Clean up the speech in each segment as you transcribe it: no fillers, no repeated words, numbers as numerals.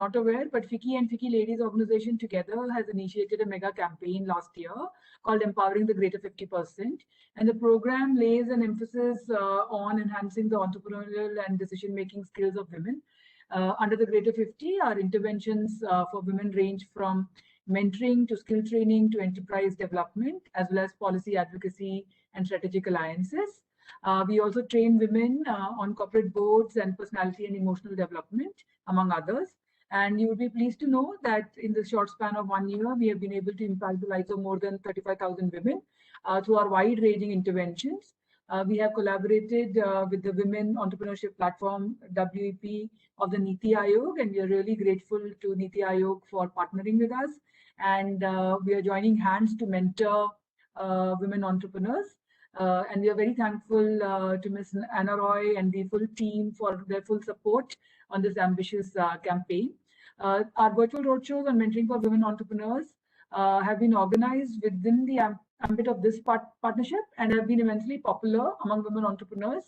not aware, but FICCI and FICCI Ladies Organization together has initiated a mega campaign last year called Empowering the Greater 50%. And the program lays an emphasis on enhancing the entrepreneurial and decision-making skills of women. Under the Greater 50, our interventions for women range from mentoring to skill training to enterprise development, as well as policy advocacy and strategic alliances. We also train women on corporate boards and personality and emotional development, among others. And you would be pleased to know that in the short span of 1 year, we have been able to impact the lives of more than 35,000 women through our wide-ranging interventions. We have collaborated with the Women Entrepreneurship Platform, WEP, of the NITI Aayog, and we are really grateful to NITI Aayog for partnering with us. And we are joining hands to mentor women entrepreneurs. And we are very thankful to Ms. Anna Roy and the full team for their full support on this ambitious campaign. Our virtual roadshows on mentoring for women entrepreneurs have been organized within the ambit of this partnership and have been immensely popular among women entrepreneurs,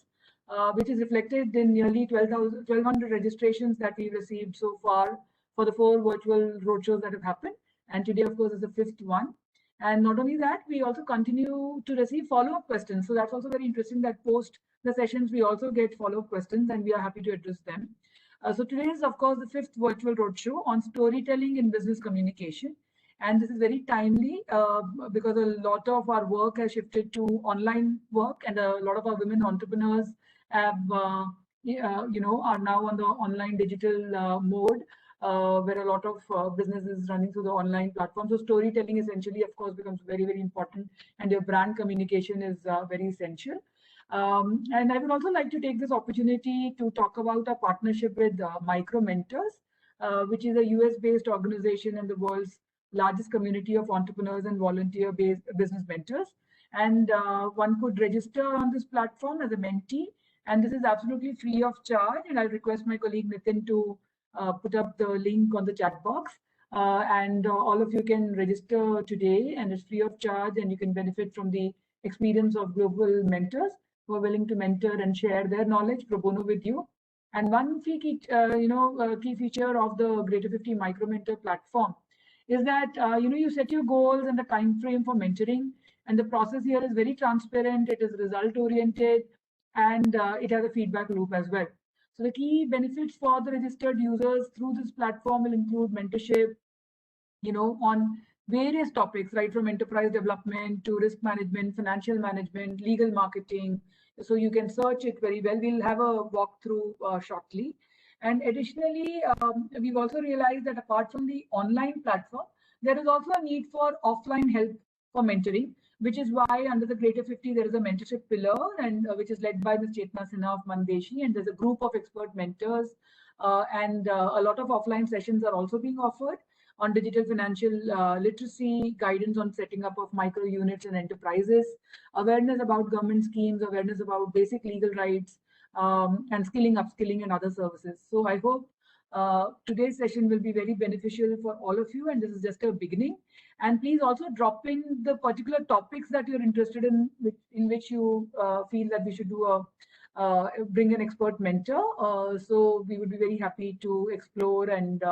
which is reflected in nearly 1,200 registrations that we received so far for the 4 virtual roadshows that have happened. And today, of course, is the 5th one. And not only that, we also continue to receive follow-up questions. So that's also very interesting that post the sessions, we also get follow-up questions and we are happy to address them. So today is, of course, the 5th virtual roadshow on storytelling in business communication. And this is very timely because a lot of our work has shifted to online work, and a lot of our women entrepreneurs have, are now on the online digital mode. Where a lot of business is running through the online platform. So storytelling essentially, of course, becomes very, very important, and your brand communication is very essential. And I would also like to take this opportunity to talk about our partnership with Micro Mentors, which is a US-based organization and the world's largest community of entrepreneurs and volunteer-based business mentors. And one could register on this platform as a mentee, and this is absolutely free of charge. And I'll request my colleague Nitin to put up the link on the chat box, and all of you can register today, and it's free of charge, and you can benefit from the experience of global mentors who are willing to mentor and share their knowledge pro bono with you. And one key feature of the Greater 50 Micro Mentor platform is that you set your goals and the time frame for mentoring, and the process here is very transparent. It is result oriented, and it has a feedback loop as well. So the key benefits for the registered users through this platform will include mentorship, on various topics, right from enterprise development to risk management, financial management, legal marketing. So you can search it very well. We'll have a walkthrough shortly. And additionally, we've also realized that apart from the online platform, there is also a need for offline help for mentoring, which is why under the Greater 50, there is a mentorship pillar, and which is led by Ms. Chetna Sinha of Mandeshi, and there's a group of expert mentors, and a lot of offline sessions are also being offered on digital financial literacy, guidance on setting up of micro units and enterprises, awareness about government schemes, awareness about basic legal rights, and skilling, upskilling, and other services. So I hope today's session will be very beneficial for all of you, and this is just a beginning. And please also drop in the particular topics that you're interested in which you feel that we should do bring an expert mentor. So we would be very happy to explore and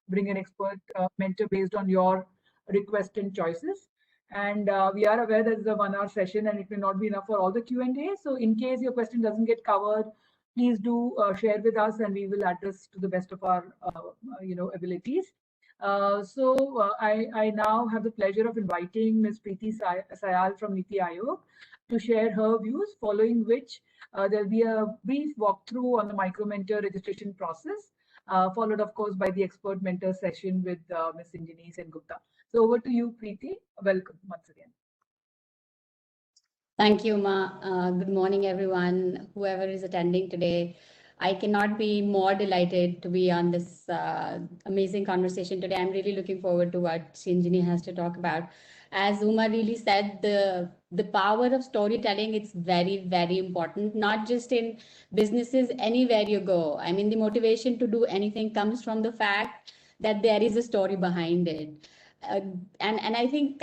bring an expert mentor based on your request and choices. And we are aware that it's a 1-hour session and it may not be enough for all the Q&A. So in case your question doesn't get covered, please do share with us and we will address to the best of our abilities. I now have the pleasure of inviting Ms. Preeti Sayal from NITI Aayog to share her views, following which there'll be a brief walkthrough on the Micro Mentor registration process, followed, of course, by the expert mentor session with Ms. Sinjini Sengupta. So over to you, Preeti. Welcome once again. Thank you, Ma. Good morning, everyone, whoever is attending today. I cannot be more delighted to be on this amazing conversation today. I'm really looking forward to what Sinjini has to talk about. As Uma really said, the power of storytelling, it's very, very important, not just in businesses, anywhere you go. I mean, the motivation to do anything comes from the fact that there is a story behind it. And I think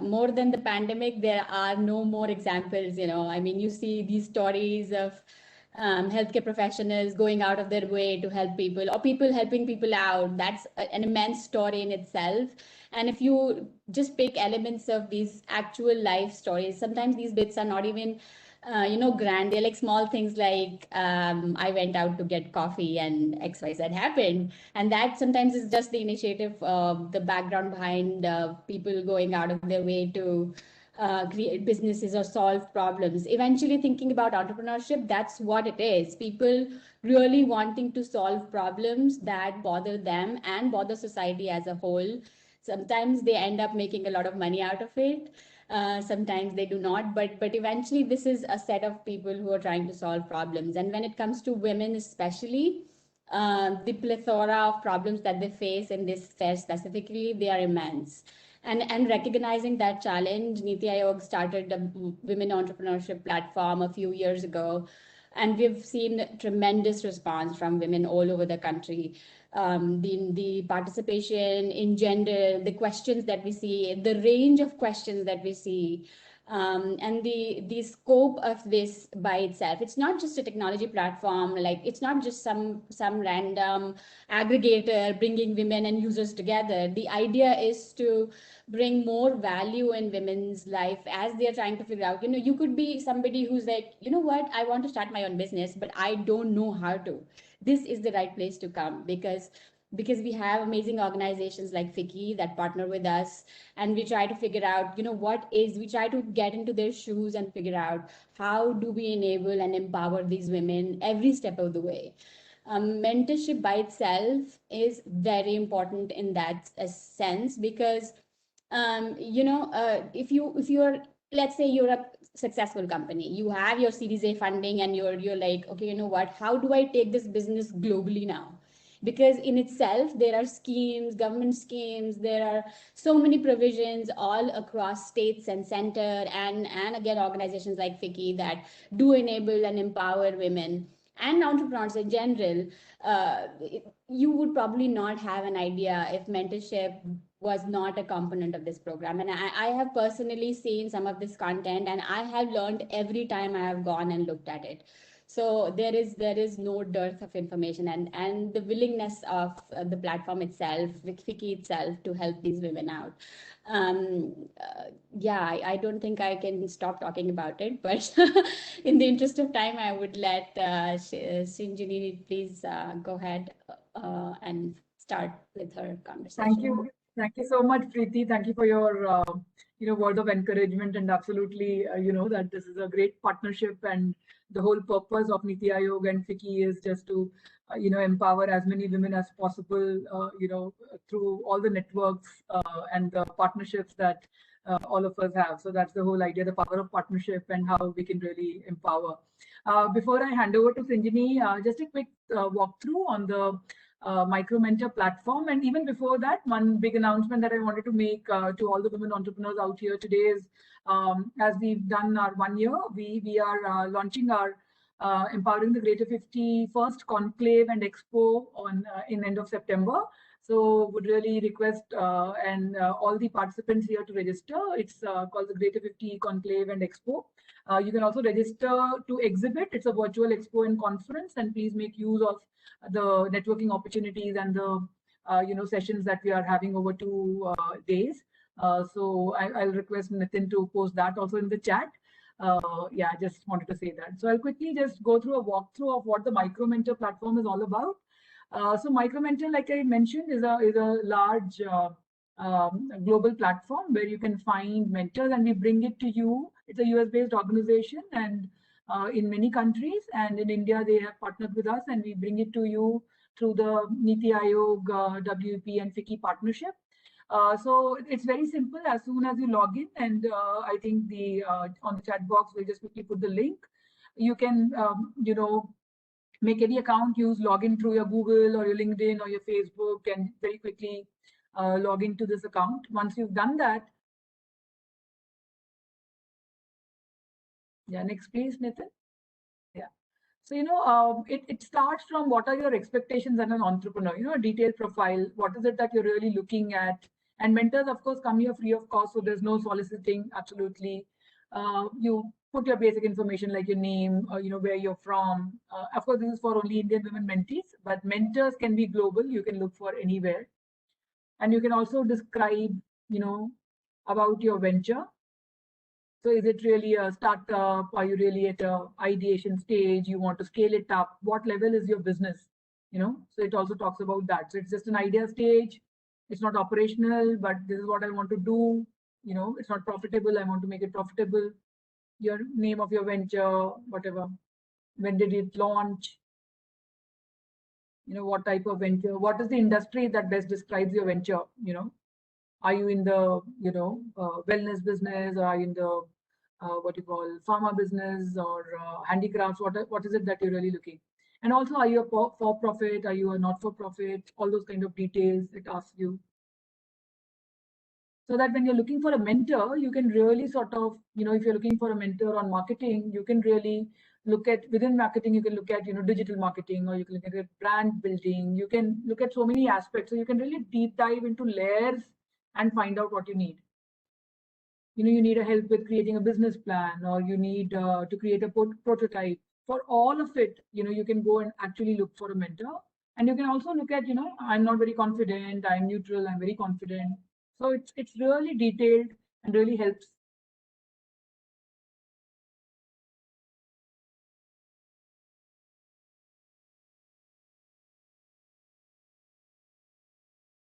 more than the pandemic, there are no more examples, I mean, you see these stories of healthcare professionals going out of their way to help people, or people helping people out. That's an immense story in itself. And if you just pick elements of these actual life stories, sometimes these bits are not even grand. They're like small things like, I went out to get coffee and XYZ happened. And that sometimes is just the initiative, the background behind people going out of their way to create businesses or solve problems. Eventually, thinking about entrepreneurship, that's what it is. People really wanting to solve problems that bother them and bother society as a whole. Sometimes they end up making a lot of money out of it. Sometimes they do not, but eventually this is a set of people who are trying to solve problems. And when it comes to women, especially, the plethora of problems that they face in this sphere specifically, they are immense. And recognizing that challenge, Niti Aayog started a women entrepreneurship platform a few years ago, and we've seen tremendous response from women all over the country. The participation in gender, the questions that we see, the range of questions that we see, and the scope of this by itself. It's not just a technology platform, like it's not just some random aggregator bringing women and users together. The idea is to bring more value in women's life as they're trying to figure out, you could be somebody who's like, you know what, I want to start my own business, but I don't know how to. This is the right place to come, because we have amazing organizations like FICCI that partner with us, and we try to figure out, we try to get into their shoes and figure out how do we enable and empower these women every step of the way. Mentorship by itself is very important in that sense, because if you're, let's say you're a successful company, you have your Series A funding, and you're like, okay, you know what, how do I take this business globally now? Because in itself, there are schemes, government schemes, there are so many provisions all across states and center, and again, organizations like FICCI that do enable and empower women and entrepreneurs in general. You would probably not have an idea if mentorship was not a component of this program. And I have personally seen some of this content, and I have learned every time I have gone and looked at it. So there is no dearth of information, and the willingness of the platform itself, with FICCI itself, to help these women out. I don't think I can stop talking about it, but in the interest of time, I would let Srinjini please go ahead and start with her conversation. Thank you so much, Preeti. Thank you for your word of encouragement, and absolutely that this is a great partnership, and the whole purpose of Niti Aayog and FICCI is just to empower as many women as possible through all the networks and the partnerships that all of us have. So that's the whole idea, the power of partnership and how we can really empower. Before I hand over to Srinjini, just a quick walkthrough on the MicroMentor platform. And even before that, one big announcement that I wanted to make to all the women entrepreneurs out here today is, as we've done our 1 year, we are launching our Empowering the Greater 50 first conclave and expo on in end of September. So would really request and all the participants here to register. It's called the Greater 50 Conclave and Expo. You can also register to exhibit. It's a virtual expo and conference, and please make use of the networking opportunities and the sessions that we are having over 2 days. So I'll request Nitin to post that also in the chat. Just wanted to say that. So I'll quickly just go through a walkthrough of what the MicroMentor platform is all about. So MicroMentor, like I mentioned, is a large global platform where you can find mentors, and we bring it to you. It's a US-based organization, and in many countries, and in India they have partnered with us, and we bring it to you through the Niti Aayog, WEP and FICCI partnership. So it's very simple. As soon as you log in, and I think the on the chat box we'll just quickly put the link. You can make any account, use login through your Google or your LinkedIn or your Facebook, and very quickly log into this account. Once you've done that, next please, Nitin. So it starts from what are your expectations as an entrepreneur, a detailed profile, what is it that you're really looking at, and mentors of course come here free of cost, so there's no soliciting, absolutely. You put your basic information like your name, or where you're from. Of course, this is for only Indian women mentees, but mentors can be global. You can look for anywhere, and you can also describe, about your venture. So is it really a startup? Are you really at a ideation stage? You want to scale it up? What level is your business? So it also talks about that. So it's just an idea stage. It's not operational, but this is what I want to do. It's not profitable. I want to make it profitable. Your name of your venture, whatever. When did it launch? What type of venture? What is the industry that best describes your venture? Are you in the, wellness business? Or are you in the what you call pharma business, or handicrafts? What is it that you're really looking? And also, are you a for profit? Are you a not for profit? All those kind of details it asks you. So that when you're looking for a mentor, you can really sort of, if you're looking for a mentor on marketing, you can really look at, within marketing, you can look at, digital marketing, or you can look at brand building. You can look at so many aspects. So you can really deep dive into layers and find out what you need. You need a help with creating a business plan, or you need to create a prototype. For all of it, you can go and actually look for a mentor. And you can also look at, I'm not very confident, I'm neutral, I'm very confident. So it's really detailed and really helps.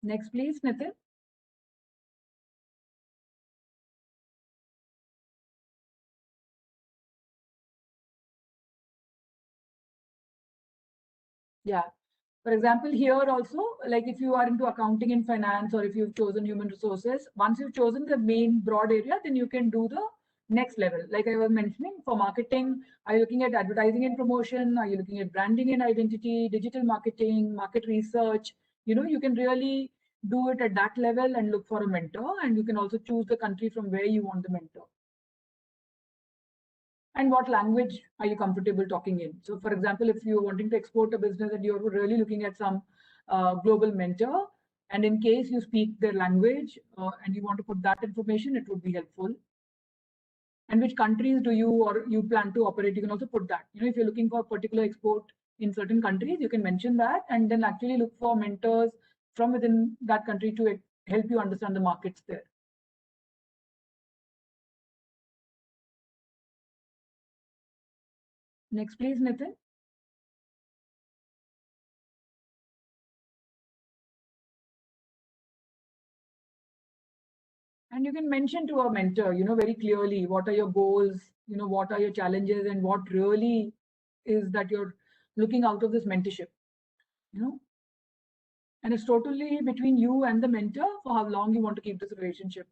Next, please, Nitin. Yeah. For example, here also, like if you are into accounting and finance, or if you've chosen human resources, once you've chosen the main broad area, then you can do the next level. Like I was mentioning, for marketing, are you looking at advertising and promotion? Are you looking at branding and identity, digital marketing, market research? You can really do it at that level and look for a mentor. And you can also choose the country from where you want the mentor. And what language are you comfortable talking in? So for example, if you're wanting to export a business and you're really looking at some global mentor, and in case you speak their language and you want to put that information, it would be helpful. And which countries do you plan to operate? You can also put that. If you're looking for a particular export in certain countries, you can mention that, and then actually look for mentors from within that country to help you understand the markets there. Next, please, Nitin. And you can mention to a mentor, very clearly, what are your goals, what are your challenges, and what really is that you're looking out of this mentorship, and it's totally between you and the mentor for how long you want to keep this relationship.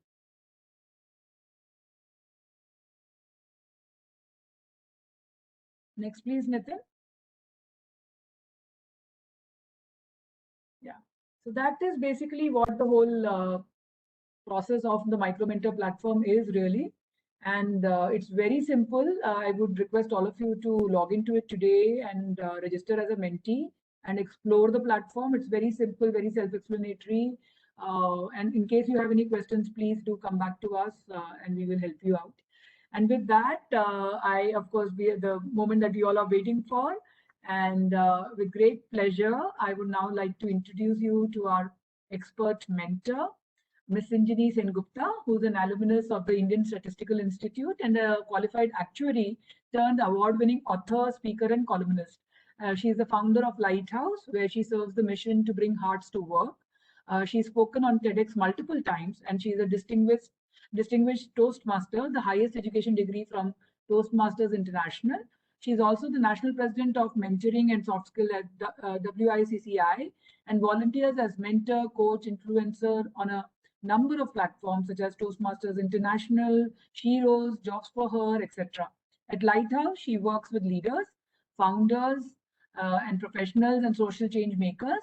Next, please, Nitin. Yeah. So that is basically what the whole process of the Micro Mentor platform is really. And it's very simple. I would request all of you to log into it today and register as a mentee and explore the platform. It's very simple, very self-explanatory. And in case you have any questions, please do come back to us and we will help you out. And with that, of course, the moment that you all are waiting for. And with great pleasure, I would now like to introduce you to our expert mentor, Ms. Sinjini Sengupta, who's an alumnus of the Indian Statistical Institute and a qualified actuary turned award-winning author, speaker, and columnist. She is the founder of Lighthouse, where she serves the mission to bring hearts to work. She's spoken on TEDx multiple times, and she's a distinguished Toastmaster, the highest education degree from Toastmasters International. She's also the national president of mentoring and soft skill at WICCI, and volunteers as mentor, coach, influencer on a number of platforms such as Toastmasters International, Sheroes, Jobs for Her, etc. At Lighthouse, she works with leaders, founders, and professionals and social change makers.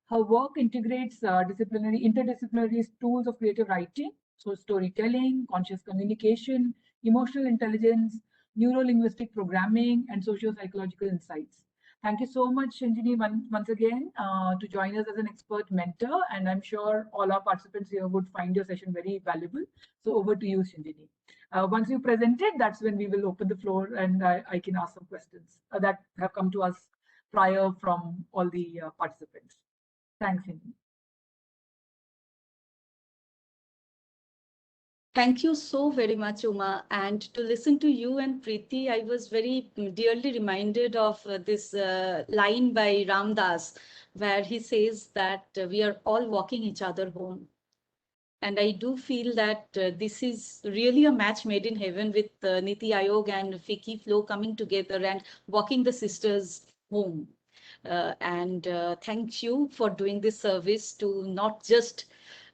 Her work integrates interdisciplinary tools of creative writing, so storytelling, conscious communication, emotional intelligence, neuro-linguistic programming, and socio-psychological insights. Thank you so much, Sinjini, once again, to join us as an expert mentor. And I'm sure all our participants here would find your session very valuable. So over to you, Sinjini. Once you present it, that's when we will open the floor and I can ask some questions that have come to us prior from all the participants. Thanks, Cindy. Thank you so very much, Uma. And to listen to you and Preeti, I was very dearly reminded of this line by Ram Dass, where he says that we are all walking each other home. And I do feel that this is really a match made in heaven with Niti Aayog and FICCI Flow coming together and walking the sisters home. Thank you for doing this service to not just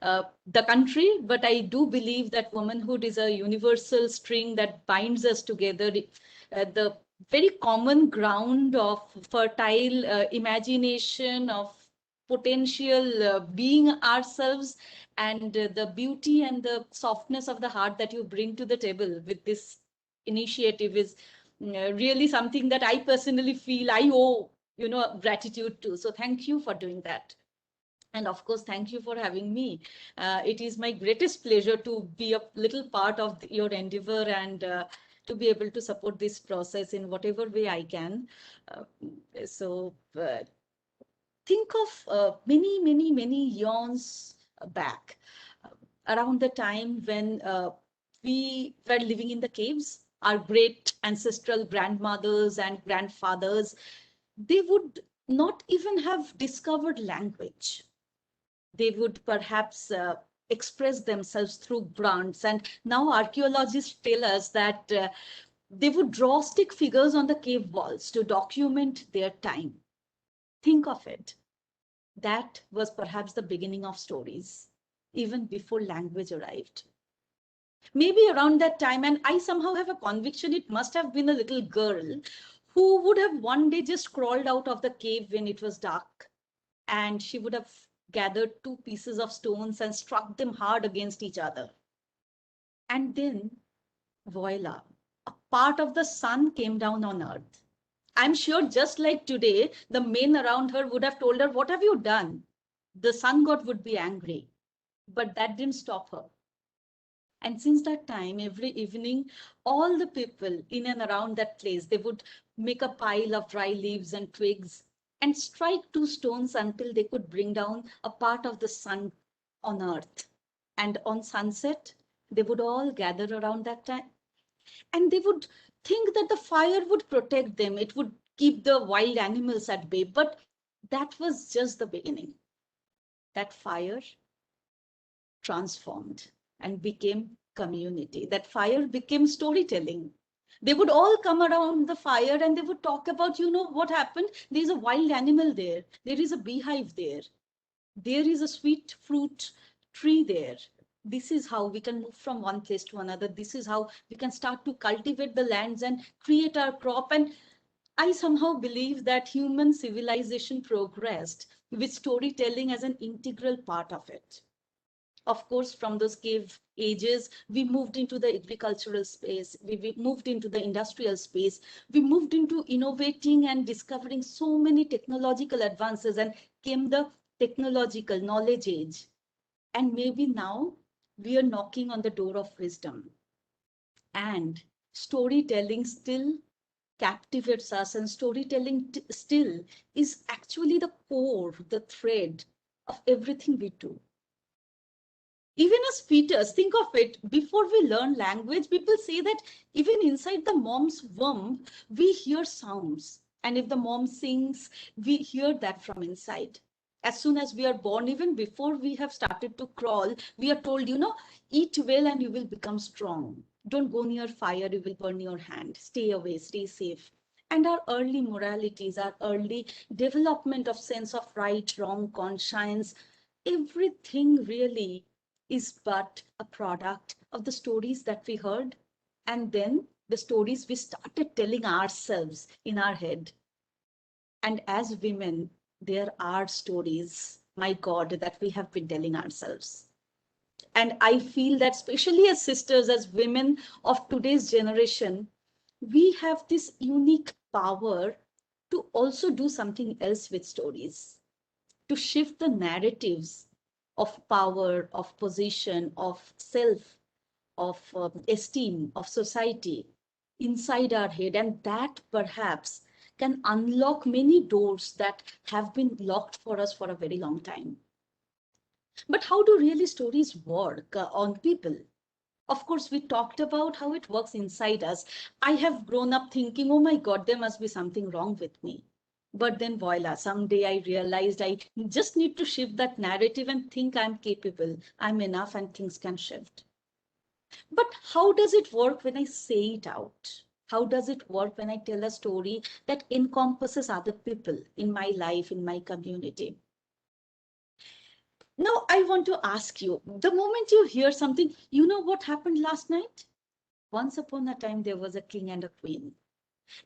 the country, but I do believe that womanhood is a universal string that binds us together. The very common ground of fertile imagination, of potential being ourselves, and the beauty and the softness of the heart that you bring to the table with this initiative is really something that I personally feel I owe, gratitude to. So thank you for doing that. And of course, thank you for having me. It is my greatest pleasure to be a little part of your endeavor and to be able to support this process in whatever way I can. Think of many years back, around the time when we were living in the caves. Our great ancestral grandmothers and grandfathers, they would not even have discovered language. They would perhaps express themselves through grunts. And now archaeologists tell us that they would draw stick figures on the cave walls to document their time. Think of it. That was perhaps the beginning of stories, even before language arrived. Maybe around that time, and I somehow have a conviction it must have been a little girl who would have one day just crawled out of the cave when it was dark, and she would have gathered two pieces of stones and struck them hard against each other. And then, voila, a part of the sun came down on earth. I'm sure just like today, the men around her would have told her, "What have you done?" The sun god would be angry, but that didn't stop her. And since that time, every evening, all the people in and around that place, they would make a pile of dry leaves and twigs and strike two stones until they could bring down a part of the sun on earth. And on sunset, they would all gather around that time. And they would think that the fire would protect them. It would keep the wild animals at bay. But that was just the beginning. That fire transformed and became community. That fire became storytelling. They would all come around the fire and they would talk about, what happened? There's a wild animal there. There is a beehive there. There is a sweet fruit tree there. This is how we can move from one place to another. This is how we can start to cultivate the lands and create our crop. And I somehow believe that human civilization progressed with storytelling as an integral part of it. Of course, from those cave ages, we moved into the agricultural space, we moved into the industrial space, we moved into innovating and discovering so many technological advances, and came the technological knowledge age. And maybe now we are knocking on the door of wisdom. And storytelling still captivates us, and storytelling still is actually the core, the thread of everything we do. Even as fetus, think of it, before we learn language, people say that even inside the mom's womb, we hear sounds. And if the mom sings, we hear that from inside. As soon as we are born, even before we have started to crawl, we are told, eat well and you will become strong. Don't go near fire, you will burn your hand. Stay away, stay safe. And our early moralities, our early development of sense of right, wrong, conscience, everything really is but a product of the stories that we heard, and then the stories we started telling ourselves in our head. And as women, there are stories, my God, that we have been telling ourselves. And I feel that especially as sisters, as women of today's generation, we have this unique power to also do something else with stories, to shift the narratives of power, of position, of self, of esteem, of society inside our head. And that perhaps can unlock many doors that have been locked for us for a very long time. But how do really stories work on people? Of course, we talked about how it works inside us. I have grown up thinking, oh my God, there must be something wrong with me. But then, voila, someday I realized I just need to shift that narrative and think I'm capable, I'm enough, and things can shift. But how does it work when I say it out? How does it work when I tell a story that encompasses other people in my life, in my community? Now, I want to ask you, the moment you hear something, you know what happened last night? Once upon a time, there was a king and a queen.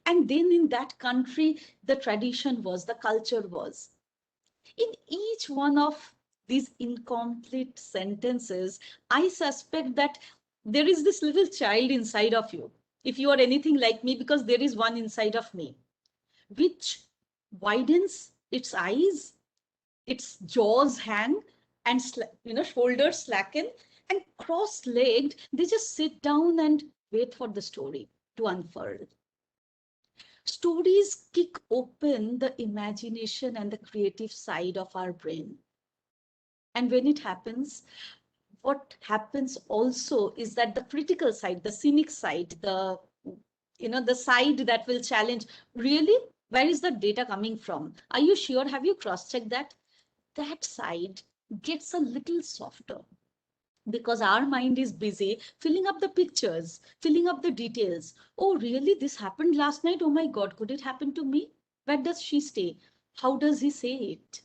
And then in that country, the tradition was, the culture was. In each one of these incomplete sentences, I suspect that there is this little child inside of you. If you are anything like me, because there is one inside of me, which widens its eyes, its jaws hang, and shoulders slacken, and cross-legged, they just sit down and wait for the story to unfurl. Stories kick open the imagination and the creative side of our brain. And when it happens, what happens also is that the critical side, the cynic side, the side that will challenge, really, where is the data coming from? Are you sure? Have you cross-checked that? That side gets a little softer because our mind is busy filling up the pictures, filling up the details. Oh, really? This happened last night? Oh my God, could it happen to me? Where does she stay? How does he say it?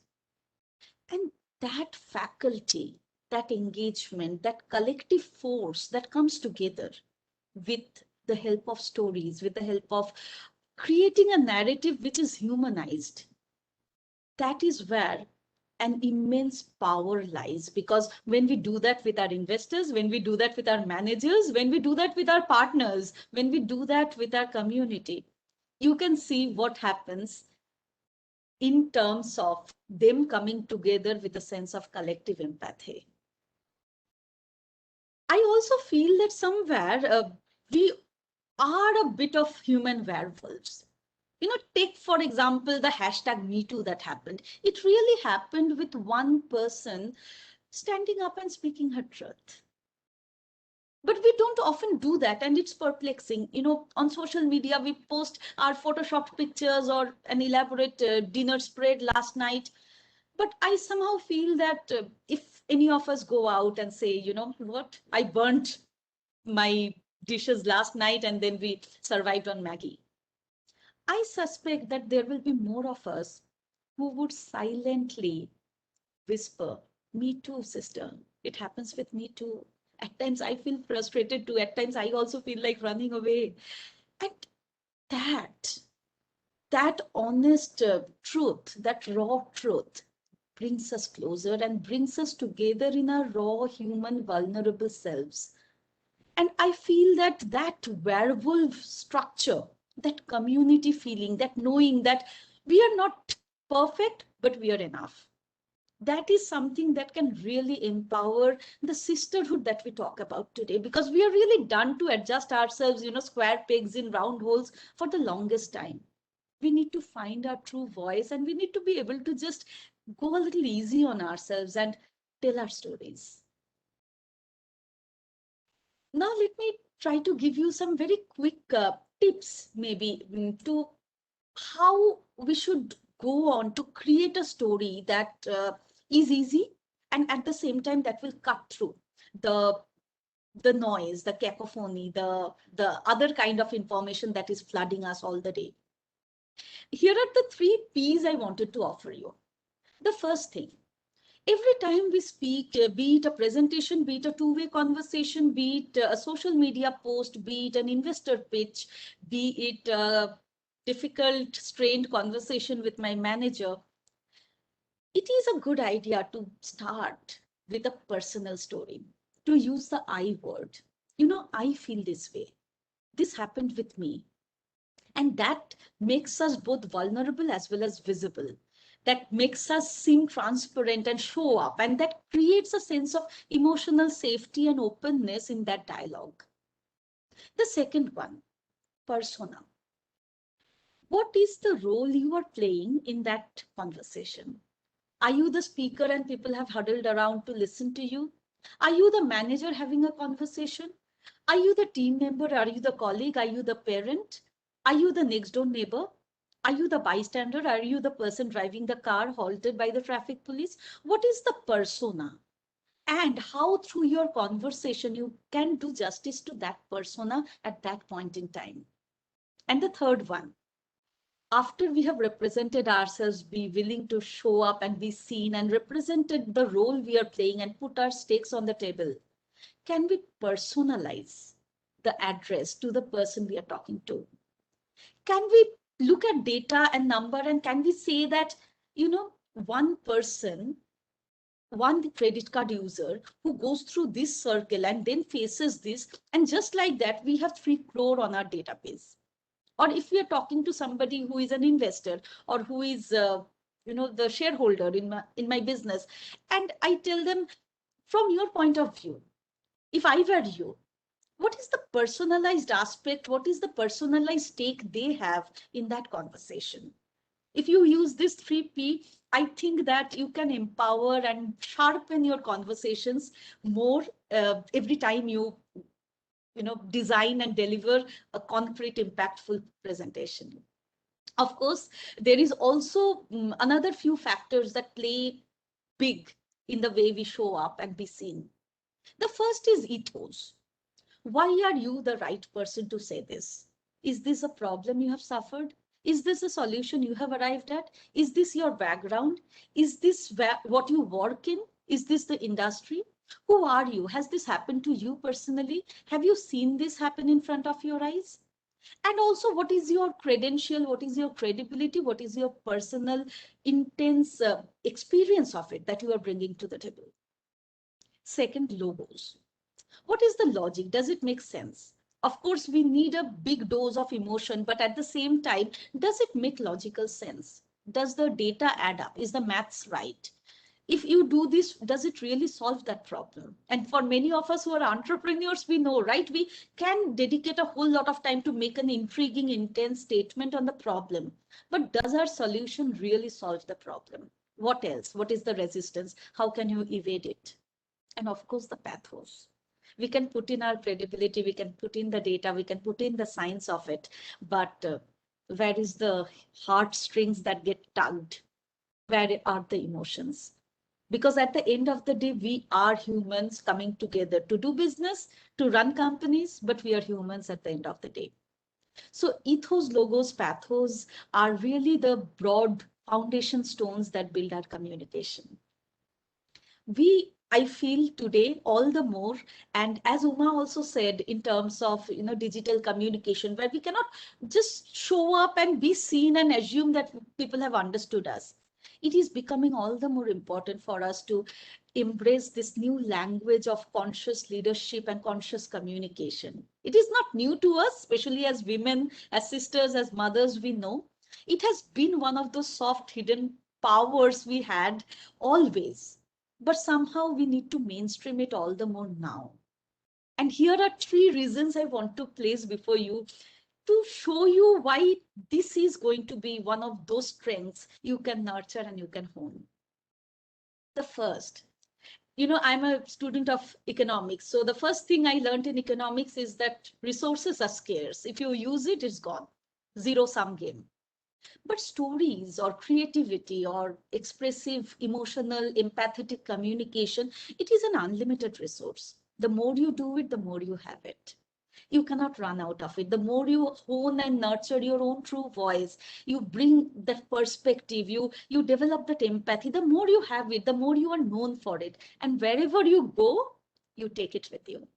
And that faculty, that engagement, that collective force that comes together with the help of stories, with the help of creating a narrative which is humanized, that is where an immense power lies. Because when we do that with our investors, when we do that with our managers, when we do that with our partners, when we do that with our community, you can see what happens in terms of them coming together with a sense of collective empathy. I also feel that somewhere we are a bit of human werewolves. Take, for example, the hashtag #MeToo that happened. It really happened with one person standing up and speaking her truth. But we don't often do that, and it's perplexing. On social media, we post our photoshopped pictures or an elaborate dinner spread last night. But I somehow feel that if any of us go out and say, you know what, I burnt my dishes last night and then we survived on Maggie, I suspect that there will be more of us who would silently whisper, me too, sister. It happens with me too. At times I feel frustrated too. At times I also feel like running away. And that honest truth, that raw truth brings us closer and brings us together in our raw, human, vulnerable selves. And I feel that werewolf structure, that community feeling, that knowing that we are not perfect, but we are enough, that is something that can really empower the sisterhood that we talk about today, because we are really done to adjust ourselves, square pegs in round holes for the longest time. We need to find our true voice, and we need to be able to just go a little easy on ourselves and tell our stories. Now, let me try to give you some very quick tips, maybe, to how we should go on to create a story that is easy, and at the same time that will cut through the noise, the cacophony, the other kind of information that is flooding us all the day. Here are the 3 P's I wanted to offer you. The first thing, every time we speak, be it a presentation, be it a two-way conversation, be it a social media post, be it an investor pitch, be it a difficult, strained conversation with my manager, it is a good idea to start with a personal story, to use the I word. I feel this way. This happened with me. And that makes us both vulnerable as well as visible. that makes us seem transparent and show up, and that creates a sense of emotional safety and openness in that dialogue. The second one, persona. What is the role you are playing in that conversation? Are you the speaker and people have huddled around to listen to you? Are you the manager having a conversation? Are you the team member? Are you the colleague? Are you the parent? Are you the next door neighbor? Are you the bystander? Are you the person driving the car halted by the traffic police? What is the persona? And how through your conversation you can do justice to that persona at that point in time. And the third one, after we have represented ourselves, be willing to show up and be seen and represented the role we are playing and put our stakes on the table, can we personalize the address to the person we are talking to? Can we look at data and number, and can we say that, one person, one credit card user who goes through this circle and then faces this, and just like that, we have 3 crore on our database. Or if we are talking to somebody who is an investor or who is, the shareholder in my business, and I tell them, from your point of view, if I were you, what is the personalized aspect? What is the personalized stake they have in that conversation? If you use this 3P, I think that you can empower and sharpen your conversations more every time you design and deliver a concrete, impactful presentation. Of course, there is also another few factors that play big in the way we show up and be seen. The first is ethos. Why are you the right person to say this? Is this a problem you have suffered? Is this a solution you have arrived at? Is this your background? Is this what you work in? Is this the industry? Who are you? Has this happened to you personally? Have you seen this happen in front of your eyes? And also, what is your credential? What is your credibility? What is your personal, intense experience of it that you are bringing to the table? Second, logos. What is the logic? Does it make sense? Of course, we need a big dose of emotion, but at the same time, does it make logical sense? Does the data add up? Is the maths right? If you do this, does it really solve that problem? And for many of us who are entrepreneurs, we know, right? We can dedicate a whole lot of time to make an intriguing, intense statement on the problem. But does our solution really solve the problem? What else? What is the resistance? How can you evade it? And of course, the pathos. We can put in our credibility, we can put in the data, we can put in the science of it, but where is the heartstrings that get tugged? Where are the emotions? Because at the end of the day, we are humans coming together to do business, to run companies, but we are humans at the end of the day. So ethos, logos, pathos are really the broad foundation stones that build our communication. I feel today all the more, and as Uma also said, in terms of digital communication, where we cannot just show up and be seen and assume that people have understood us. It is becoming all the more important for us to embrace this new language of conscious leadership and conscious communication. It is not new to us, especially as women, as sisters, as mothers, we know. It has been one of those soft hidden powers we had always. But somehow we need to mainstream it all the more now. And here are 3 reasons I want to place before you to show you why this is going to be one of those strengths you can nurture and you can hone. The first, I'm a student of economics. So the first thing I learned in economics is that resources are scarce. If you use it, it's gone. Zero-sum game. But stories or creativity or expressive, emotional, empathetic communication, it is an unlimited resource. The more you do it, the more you have it. You cannot run out of it. The more you hone and nurture your own true voice, you bring that perspective, you develop that empathy, the more you have it, the more you are known for it. And wherever you go, you take it with you.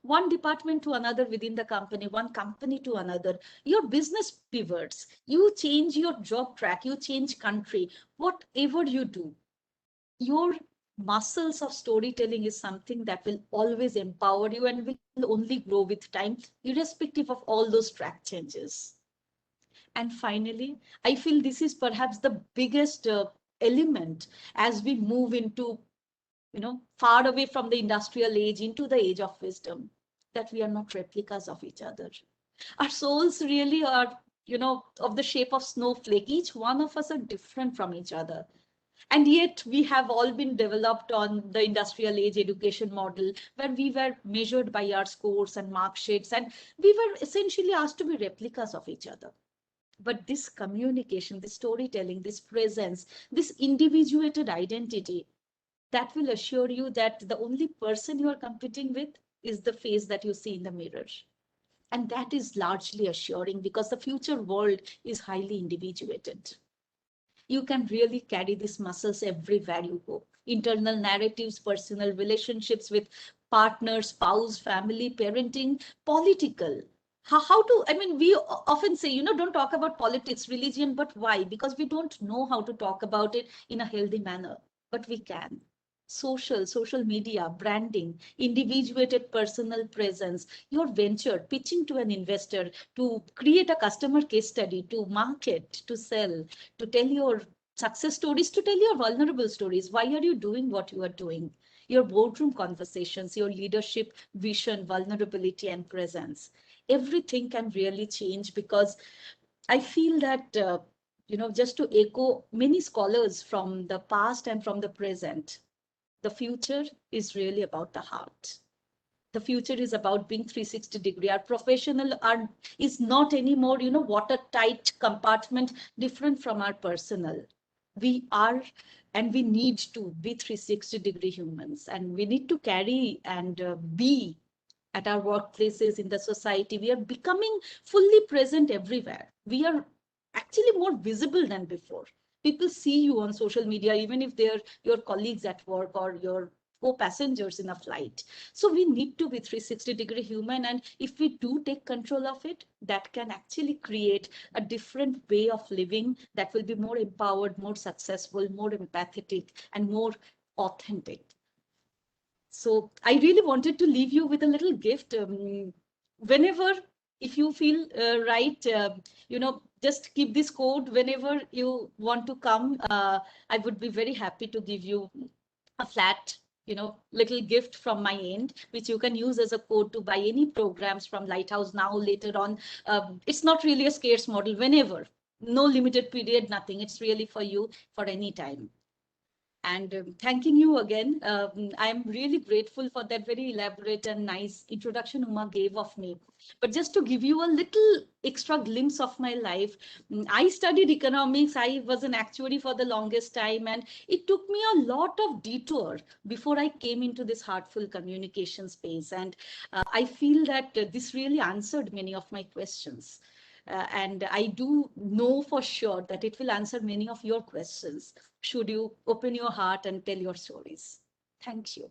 One department to another within the company, one company to another, your business pivots, you change your job track, you change country, whatever you do, your muscles of storytelling is something that will always empower you and will only grow with time, irrespective of all those track changes. And finally, I feel this is perhaps the biggest element as we move into, far away from the industrial age into the age of wisdom, that we are not replicas of each other. Our souls really are, of the shape of snowflake. Each one of us are different from each other. And yet we have all been developed on the industrial age education model, where we were measured by our scores and mark sheets, and we were essentially asked to be replicas of each other. But this communication, this storytelling, this presence, this individuated identity, that will assure you that the only person you are competing with is the face that you see in the mirror. And that is largely assuring, because the future world is highly individuated. You can really carry these muscles everywhere you go. Internal narratives, personal relationships with partners, spouse, family, parenting, political. We often say, don't talk about politics, religion, but why? Because we don't know how to talk about it in a healthy manner, but we can. Social media, branding, individuated personal presence, your venture, pitching to an investor, to create a customer case study, to market, to sell, to tell your success stories, to tell your vulnerable stories. Why are you doing what you are doing? Your boardroom conversations, your leadership, vision, vulnerability, and presence. Everything can really change, because I feel that, just to echo many scholars from the past and from the present, the future is really about the heart. The future is about being 360 degree. Our professional is not anymore, watertight compartment, different from our personal. We are, and we need to be 360 degree humans, and we need to carry and be at our workplaces, in the society. We are becoming fully present everywhere. We are actually more visible than before. People see you on social media, even if they're your colleagues at work or your co-passengers in a flight. So we need to be 360 degree human. And if we do take control of it, that can actually create a different way of living that will be more empowered, more successful, more empathetic, and more authentic. So I really wanted to leave you with a little gift. Whenever, if you feel right, just keep this code whenever you want to come. I would be very happy to give you a flat, little gift from my end, which you can use as a code to buy any programs from Lighthouse now, later on. It's not really a scarce model. Whenever, no limited period, nothing. It's really for you for any time. And thanking you again. I'm really grateful for that very elaborate and nice introduction Uma gave of me. But just to give you a little extra glimpse of my life, I studied economics. I was an actuary for the longest time, and it took me a lot of detour before I came into this heartful communication space. And I feel that this really answered many of my questions. And I do know for sure that it will answer many of your questions, should you open your heart and tell your stories. Thank you.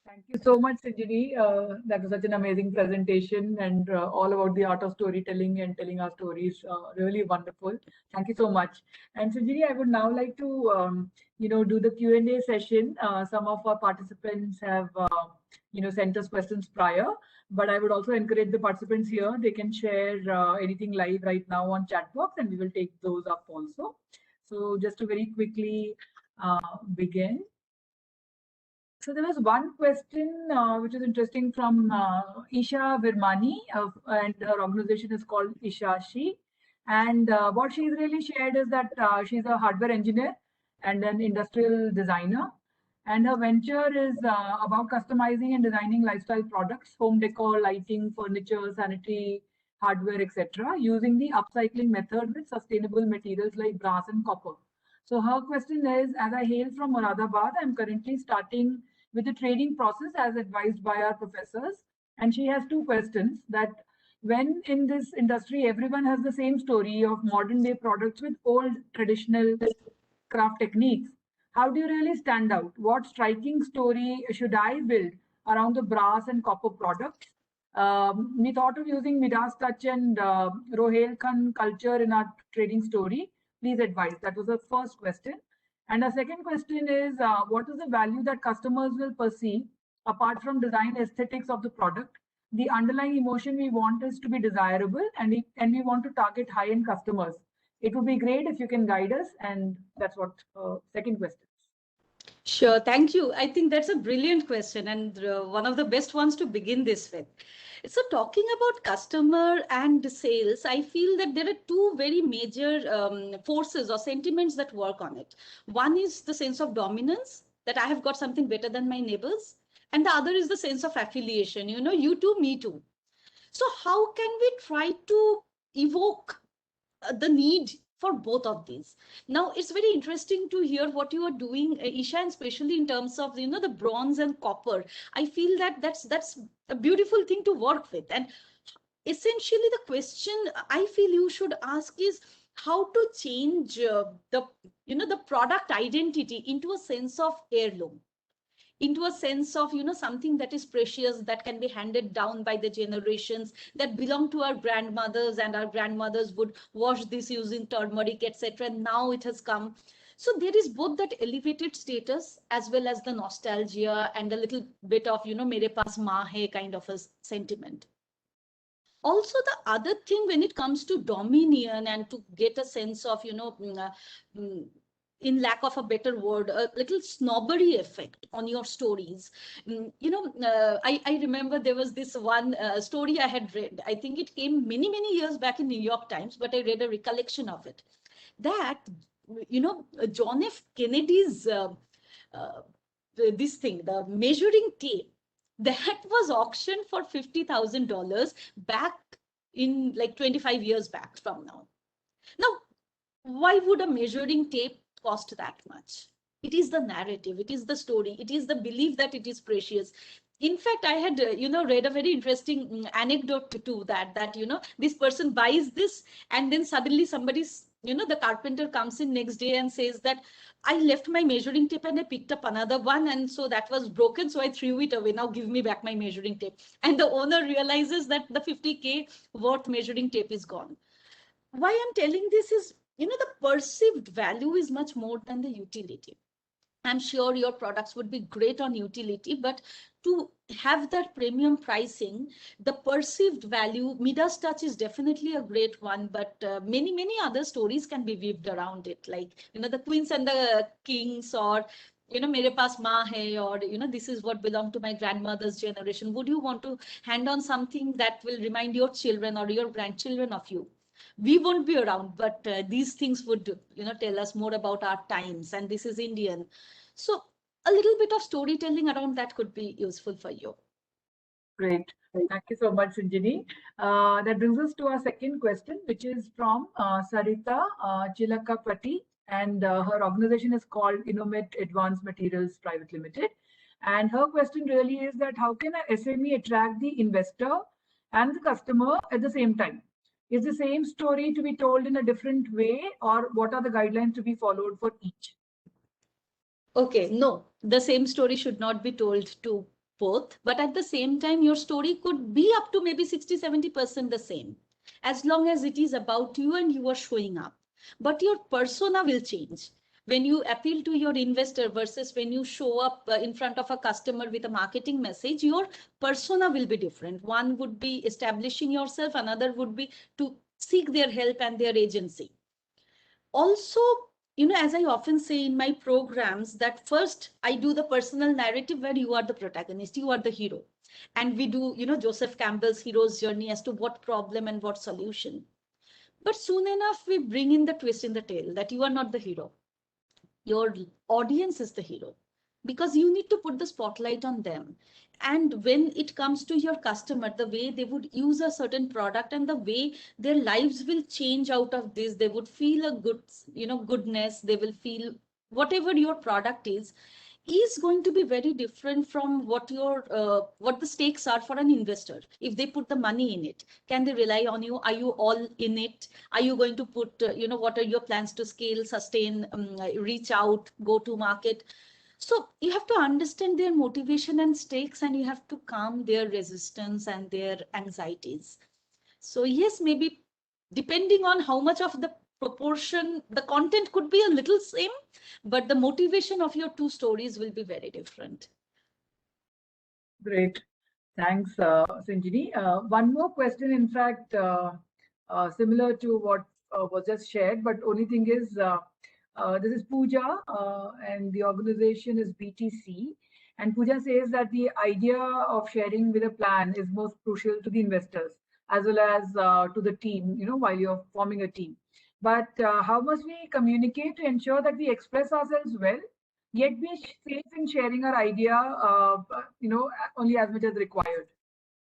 Thank you so much, Sanjini. That was such an amazing presentation, and all about the art of storytelling and telling our stories. Really wonderful. Thank you so much. And Sanjini, I would now like to, do the Q&A session. Some of our participants have, sent us questions prior, but I would also encourage the participants here. They can share anything live right now on chat box, and we will take those up also. So just to very quickly begin. So there was one question which is interesting from Isha Virmani, and her organization is called Ishashi. And what she's really shared is that she's a hardware engineer and an industrial designer. And her venture is about customizing and designing lifestyle products, home decor, lighting, furniture, sanitary hardware, etc., using the upcycling method with sustainable materials like brass and copper. So her question is, as I hail from Moradabad, I'm currently starting with the trading process as advised by our professors. And she has two questions: that when in this industry, everyone has the same story of modern day products with old traditional craft techniques, how do you really stand out? What striking story should I build around the brass and copper products? We thought of using Midas Touch and Rohilkhand culture in our trading story. Please advise. That was the first question. And our second question is, what is the value that customers will perceive apart from design aesthetics of the product the underlying emotion we want is to be desirable, and we want to target high-end customers. It would be great if you can guide us, and that's what second question. Sure, thank you. I think that's a brilliant question and one of the best ones to begin this with. So talking about customer and sales, I feel that there are two very major forces or sentiments that work on it. One is the sense of dominance, that I have got something better than my neighbors. And the other is the sense of affiliation, you know, you too, me too. So how can we try to evoke the need for both of these? Now it's very interesting to hear what you are doing, Isha, and especially in terms of, you know, the bronze and copper. I feel that that's a beautiful thing to work with. And essentially the question I feel you should ask is how to change the product identity into a sense of heirloom, into a sense of, you know, something that is precious, that can be handed down by the generations, that belong to our grandmothers, and our grandmothers would wash this using turmeric, etc. Now it has come. So there is both that elevated status as well as the nostalgia and a little bit of, you know, mere paas maa hai kind of a sentiment. Also, the other thing when it comes to dominion and to get a sense of, you know, in lack of a better word, a little snobbery effect on your stories. I remember there was this one story I had read. I think it came many, many years back in New York Times, but I read a recollection of it. That, you know, John F. Kennedy's this thing, the measuring tape, that was auctioned for $50,000 back in like 25 years back from now. Now, why would a measuring tape cost that much? It is the narrative, it is the story, it is the belief that it is precious. In fact, I had, read a very interesting anecdote to that, you know, this person buys this and then suddenly somebody's, you know, the carpenter comes in next day and says that I left my measuring tape and I picked up another one, and so that was broken, so I threw it away. Now give me back my measuring tape. And the owner realizes that the 50K worth measuring tape is gone. Why I'm telling this is, you know, the perceived value is much more than the utility. I'm sure your products would be great on utility, but to have that premium pricing, the perceived value, Midas Touch is definitely a great one, but many, many other stories can be weaved around it, like, you know, the queens and the kings, or, you know, mere paas maa hai, or, you know, this is what belonged to my grandmother's generation. Would you want to hand on something that will remind your children or your grandchildren of you? We won't be around, but these things would, you know, tell us more about our times, and this is Indian. So a little bit of storytelling around that could be useful for you. Great. Thank you so much, Sanjini. That brings us to our second question, which is from Sarita Chilakapati, and her organization is called Innomet Advanced Materials Private Limited. And her question really is that how can a SME attract the investor and the customer at the same time? Is the same story to be told in a different way, or what are the guidelines to be followed for each? Okay, no, the same story should not be told to both, but at the same time, your story could be up to maybe 60-70% the same, as long as it is about you and you are showing up. But your persona will change. When you appeal to your investor versus when you show up in front of a customer with a marketing message, your persona will be different. One would be establishing yourself, another would be to seek their help and their agency. Also, you know, as I often say in my programs, that first I do the personal narrative where you are the protagonist, you are the hero. And we do, you know, Joseph Campbell's hero's journey as to what problem and what solution. But soon enough, we bring in the twist in the tale that you are not the hero. Your audience is the hero, because you need to put the spotlight on them. And when it comes to your customer, the way they would use a certain product and the way their lives will change out of this, they would feel a good, you know, goodness, they will feel whatever your product is going to be very different from what the stakes are for an investor. If they put the money in it, can they rely on you? Are you all in it? Are you going to put, what are your plans to scale, sustain, reach out, go to market? So you have to understand their motivation and stakes, and you have to calm their resistance and their anxieties. So yes, maybe depending on how much of the proportion, the content could be a little same, but the motivation of your two stories will be very different. Great. Thanks, Sanjini. One more question, in fact, similar to what was just shared, but only thing is, this is Pooja, and the organization is BTC. And Pooja says that the idea of sharing with a plan is most crucial to the investors as well as to the team, while you're forming a team. But how must we communicate to ensure that we express ourselves well, yet be safe in sharing our idea, only as much as required?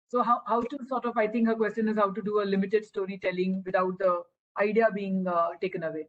So how to sort of, I think her question is how to do a limited storytelling without the idea being taken away.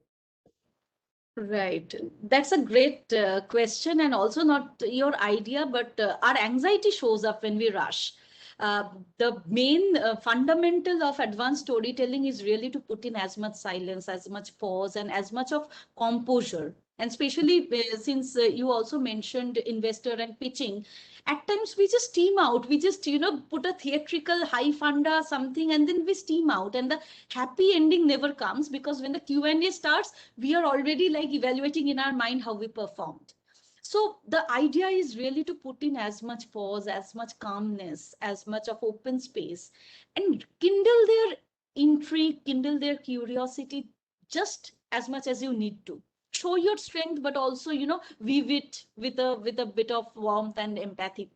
Right. That's a great question, and also not your idea, but our anxiety shows up when we rush. The main fundamental of advanced storytelling is really to put in as much silence, as much pause, and as much of composure. And especially since you also mentioned investor and pitching, at times we just steam out. We just, put a theatrical high funda something, and then we steam out. And the happy ending never comes, because when the Q&A starts, we are already like evaluating in our mind how we performed. So the idea is really to put in as much pause, as much calmness, as much of open space, and kindle their intrigue, kindle their curiosity just as much as you need to. Show your strength, but also, weave it with a bit of warmth and empathy.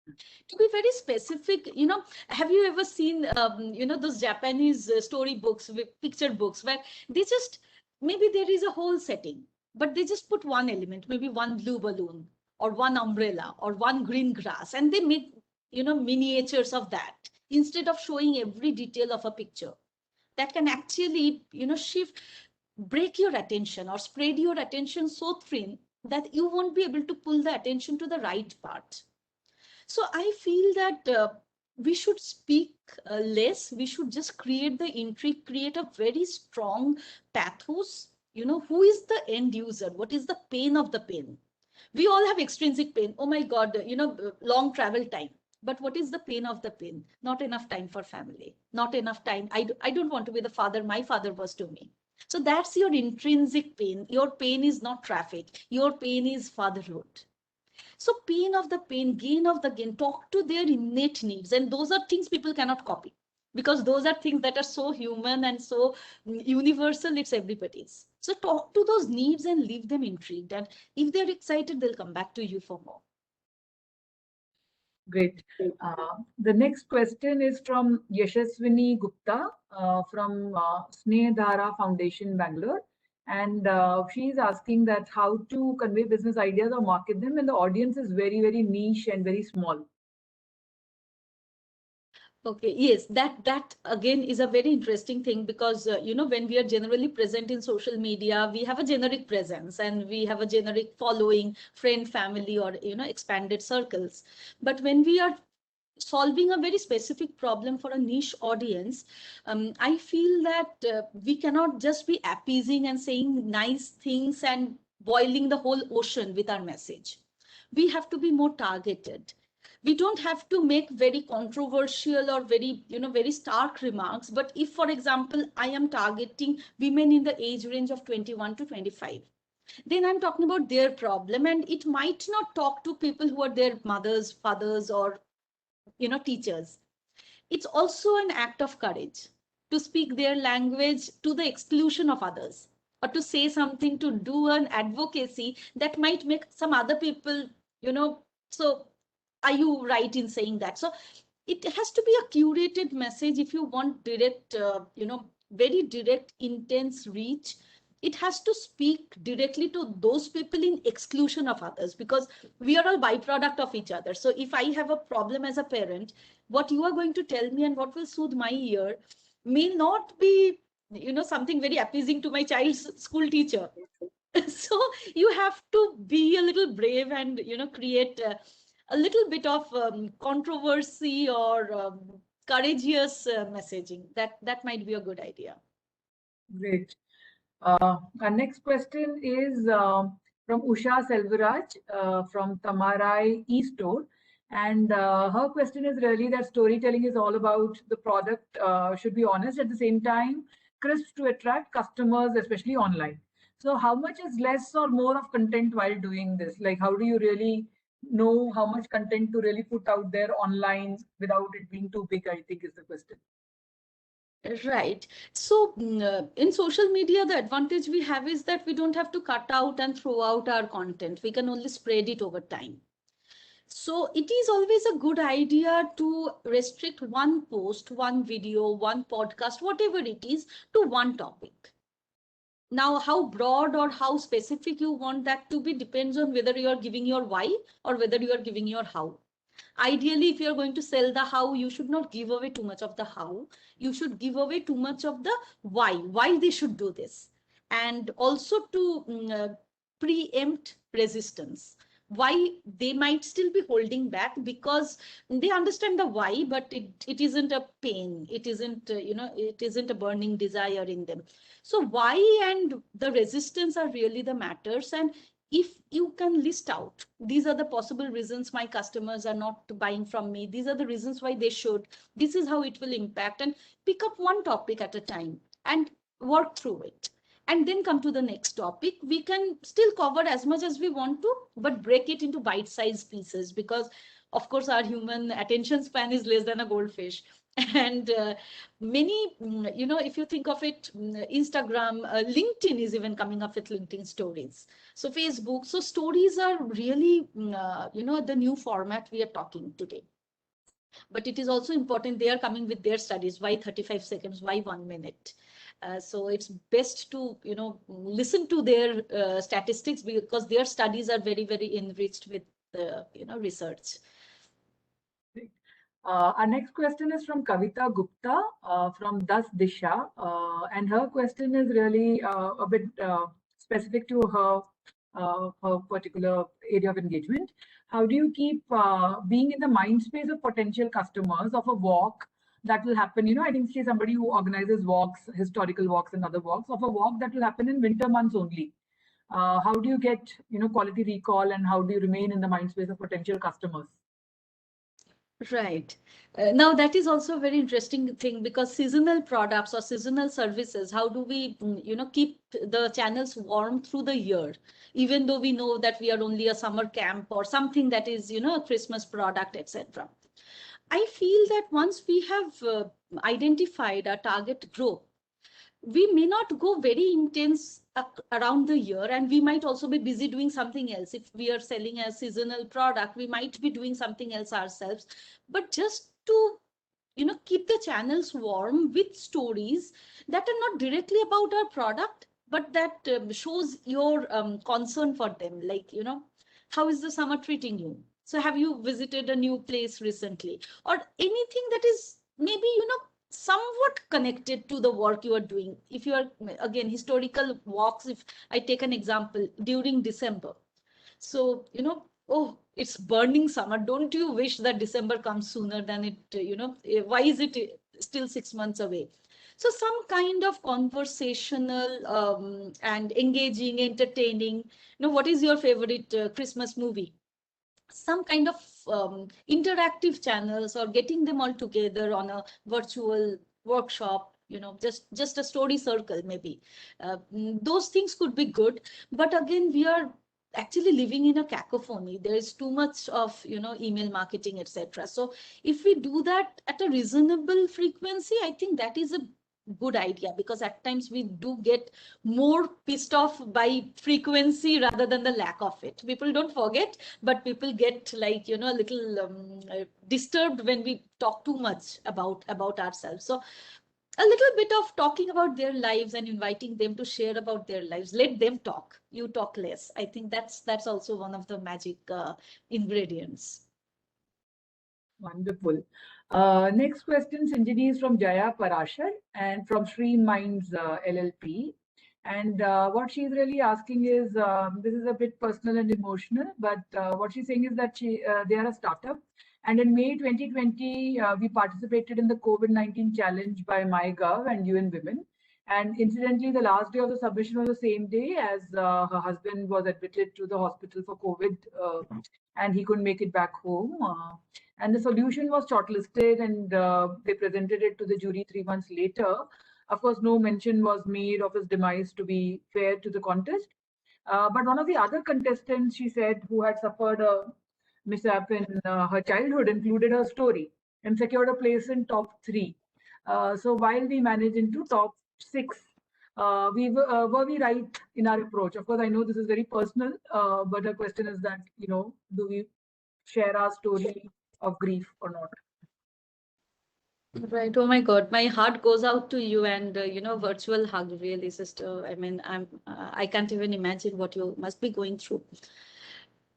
To be very specific, have you ever seen, those Japanese story books, picture books, where they just, maybe there is a whole setting, but they just put one element, maybe one blue balloon or one umbrella or one green grass, and they make, miniatures of that instead of showing every detail of a picture. That can actually, break your attention or spread your attention so thin that you won't be able to pull the attention to the right part. So I feel that we should speak less. We should just create the intrigue, create a very strong pathos. Who is the end user? What is the pain of the pain? We all have extrinsic pain. Oh my God, long travel time. But what is the pain of the pain? Not enough time for family. Not enough time. I don't want to be the father my father was to me. So that's your intrinsic pain. Your pain is not traffic. Your pain is fatherhood. So pain of the pain, gain of the gain, talk to their innate needs. And those are things people cannot copy, because those are things that are so human and so universal, it's everybody's. So talk to those needs and leave them intrigued. And if they're excited, they'll come back to you for more. Great. The next question is from Yashaswini Gupta from Snehadhara Foundation, Bangalore. And she is asking that how to convey business ideas or market them when the audience is very, very niche and very small. Okay, yes, that again is a very interesting thing, because when we are generally present in social media, we have a generic presence and we have a generic following, friend, family, or expanded circles. But when we are solving a very specific problem for a niche audience, I feel that we cannot just be appeasing and saying nice things and boiling the whole ocean with our message. We have to be more targeted. We don't have to make very controversial or very stark remarks. But if, for example, I am targeting women in the age range of 21 to 25, then I'm talking about their problem, and it might not talk to people who are their mothers, fathers, or teachers. It's also an act of courage to speak their language to the exclusion of others, or to say something, to do an advocacy that might make some other people, so are you right in saying that? So it has to be a curated message. If you want direct, very direct, intense reach, it has to speak directly to those people in exclusion of others, because we are all byproduct of each other. So if I have a problem as a parent, what you are going to tell me and what will soothe my ear may not be, something very appeasing to my child's school teacher. So you have to be a little brave and, create a little bit of controversy or courageous messaging. That might be a good idea. Great. Our next question is from Usha Selvaraj from Tamarai eStore. And her question is really that storytelling is all about the product, should be honest, at the same time, crisp to attract customers, especially online. So how much is less or more of content while doing this? Like, how do you really know how much content to really put out there online without it being too big, I think is the question. Right. So in social media, the advantage we have is that we don't have to cut out and throw out our content. We can only spread it over time. So it is always a good idea to restrict one post, one video, one podcast, whatever it is, to one topic. Now, how broad or how specific you want that to be depends on whether you are giving your why or whether you are giving your how. Ideally, if you're going to sell the how, you should not give away too much of the how. You should give away too much of the why they should do this. And also to preempt resistance. Why they might still be holding back because they understand the why, but it isn't a pain. It isn't, it isn't a burning desire in them. So why and the resistance are really the matters. And if you can list out, these are the possible reasons my customers are not buying from me, these are the reasons why they should, this is how it will impact, and pick up one topic at a time and work through it, and then come to the next topic. We can still cover as much as we want to, but break it into bite-sized pieces, because of course our human attention span is less than a goldfish. And many, if you think of it, Instagram, LinkedIn is even coming up with LinkedIn stories. So Facebook, so stories are really, the new format we are talking today. But it is also important, they are coming with their studies. Why 35 seconds? Why 1 minute? So it's best to, listen to their statistics, because their studies are very, very enriched with, research. Our next question is from Kavita Gupta from Das Disha, and her question is really a bit specific to her particular area of engagement. How do you keep being in the mind space of potential customers of a walk that will happen? I think she's somebody who organizes walks, historical walks and other walks, of a walk that will happen in winter months only. How do you get quality recall, and how do you remain in the mind space of potential customers? Right. Now that is also a very interesting thing, because seasonal products or seasonal services, how do we, keep the channels warm through the year, even though we know that we are only a summer camp or something that is, a Christmas product, etc. I feel that once we have identified our target group, we may not go very intense around the year, and we might also be busy doing something else. If we are selling a seasonal product, we might be doing something else ourselves, but just to keep the channels warm with stories that are not directly about our product, but that shows your concern for them. Like, how is the summer treating you? So have you visited a new place recently, or anything that is maybe somewhat connected to the work you are doing? If you are, again, historical walks, if I take an example, during December, so oh, it's burning summer, don't you wish that December comes sooner than it, why is it still 6 months away? So some kind of conversational and engaging, entertaining, what is your favorite Christmas movie? Some kind of interactive channels, or getting them all together on a virtual workshop, just a story circle maybe. Those things could be good, but again, we are actually living in a cacophony. There is too much of email marketing, etc. So if we do that at a reasonable frequency, I think that is a good idea, because at times we do get more pissed off by frequency rather than the lack of it. People don't forget, but people get like a little disturbed when we talk too much about ourselves. So a little bit of talking about their lives and inviting them to share about their lives. Let them talk, you talk less. I think that's also one of the magic ingredients. Wonderful. Next question, Sanjini, is from Jaya Parashar and from Shree Minds LLP. And what she's really asking is, this is a bit personal and emotional, but what she's saying is that they are a startup. And in May 2020, we participated in the COVID-19 challenge by MyGov and UN Women. And incidentally, the last day of the submission was the same day as her husband was admitted to the hospital for COVID, and he couldn't make it back home. And the solution was shortlisted, and they presented it to the jury 3 months later. Of course, no mention was made of his demise, to be fair to the contest. But one of the other contestants, she said, who had suffered a mishap in her childhood included her story and secured a place in top 3. So while we managed into top 6, were we right in our approach? Of course, I know this is very personal, but the question is that, do we share our story of grief or not? Right. Oh my God, my heart goes out to you, and virtual hug, really, sister. I mean, I can't even imagine what you must be going through.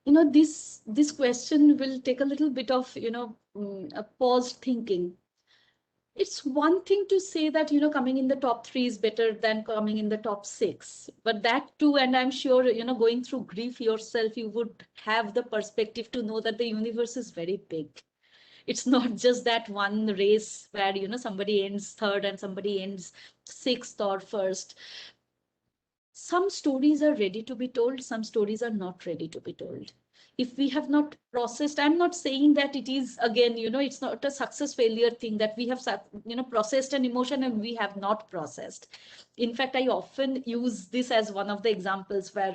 This question will take a little bit of a paused thinking. It's one thing to say that coming in the top 3 is better than coming in the top 6, but that too, and I'm sure going through grief yourself, you would have the perspective to know that the universe is very big. It's not just that one race where somebody ends third and somebody ends sixth or first. Some stories are ready to be told, some stories are not ready to be told. If we have not processed, I'm not saying that it is, again, it's not a success failure thing, that we have processed an emotion and we have not processed. In fact, I often use this as one of the examples where